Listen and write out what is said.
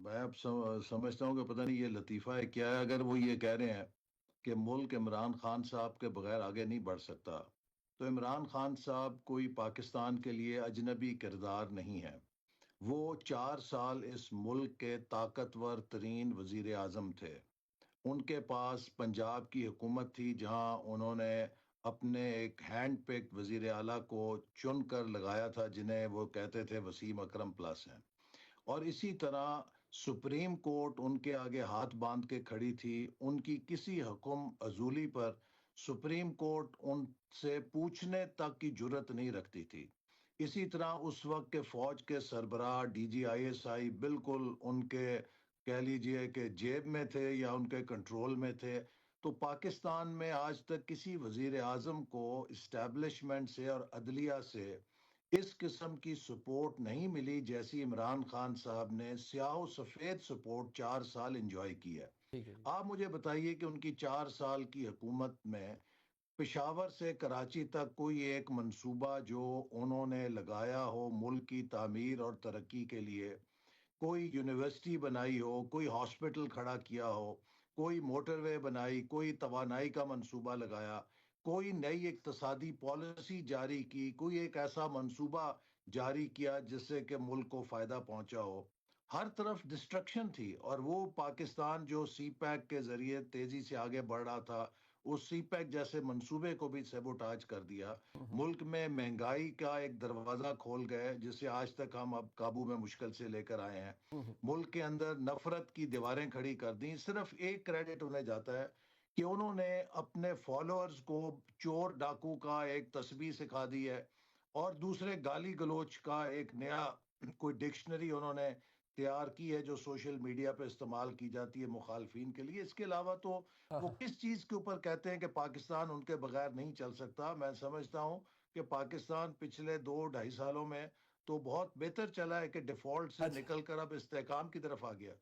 میں اب سمجھتا ہوں کہ پتہ نہیں یہ لطیفہ ہے کیا ہے، اگر وہ یہ کہہ رہے ہیں کہ ملک عمران خان صاحب کے بغیر آگے نہیں بڑھ سکتا، تو عمران خان صاحب کوئی پاکستان کے لیے اجنبی کردار نہیں ہے۔ وہ 4 سال اس ملک کے طاقتور ترین وزیر اعظم تھے۔ ان کے پاس پنجاب کی حکومت تھی جہاں انہوں نے اپنے ایک ہینڈ پک وزیر اعلیٰ کو چن کر لگایا تھا، جنہیں وہ کہتے تھے وسیم اکرم پلس ہیں۔ اور اسی طرح سپریم کورٹ ان کے آگے ہاتھ باندھ کے کھڑی تھی، ان کی کسی حکم عزولی پر سپریم کورٹ ان سے پوچھنے تک کی جرت نہیں رکھتی تھی۔ اسی طرح اس وقت کے فوج کے سربراہ D G I S I بالکل ان کے کہہ لیجئے کہ جیب میں تھے یا ان کے کنٹرول میں تھے۔ تو پاکستان میں آج تک کسی وزیر اعظم کو اسٹیبلشمنٹ سے اور عدلیہ سے اس قسم کی سپورٹ نہیں ملی جیسی عمران خان صاحب نے سیاہ و سفید سپورٹ 4 سال انجوائے کی ہے۔ ٹھیک ہے جی۔ آپ مجھے بتائیے کہ ان کی 4 سال کی حکومت میں پشاور سے کراچی تک کوئی ایک منصوبہ جو انہوں نے لگایا ہو ملک کی تعمیر اور ترقی کے لیے، کوئی یونیورسٹی بنائی ہو، کوئی ہاسپٹل کھڑا کیا ہو، کوئی موٹر وے بنائی، کوئی توانائی کا منصوبہ لگایا، کوئی نئی اقتصادی پالیسی جاری کی، کوئی ایک ایسا منصوبہ جاری کیا جس سے کہ ملک کو فائدہ پہنچا ہو؟ ہر طرف ڈسٹرکشن تھی، اور وہ پاکستان جو سی پیک کے ذریعے تیزی سے آگے بڑھ رہا تھا، اس سی پیک جیسے منصوبے کو بھی سیبوٹاج کر دیا۔ ملک میں مہنگائی کا ایک دروازہ کھول گئے جسے آج تک ہم اب قابو میں مشکل سے لے کر آئے ہیں۔ ملک کے اندر نفرت کی دیواریں کھڑی کر دیں۔ صرف ایک کریڈٹ انہیں جاتا ہے کہ انہوں نے اپنے فالوورز کو چور ڈاکو کا ایک تسبیح سکھا دی ہے، اور دوسرے گالی گلوچ کا ایک نیا کوئی ڈکشنری انہوں نے تیار کی ہے جو سوشل میڈیا پہ استعمال کی جاتی ہے مخالفین کے لیے۔ اس کے علاوہ تو وہ کس چیز کے اوپر کہتے ہیں کہ پاکستان ان کے بغیر نہیں چل سکتا؟ میں سمجھتا ہوں کہ پاکستان پچھلے 2 ڈھائی سالوں میں تو بہت بہتر چلا ہے کہ ڈیفالٹ سے نکل کر اب استحکام کی طرف آ گیا۔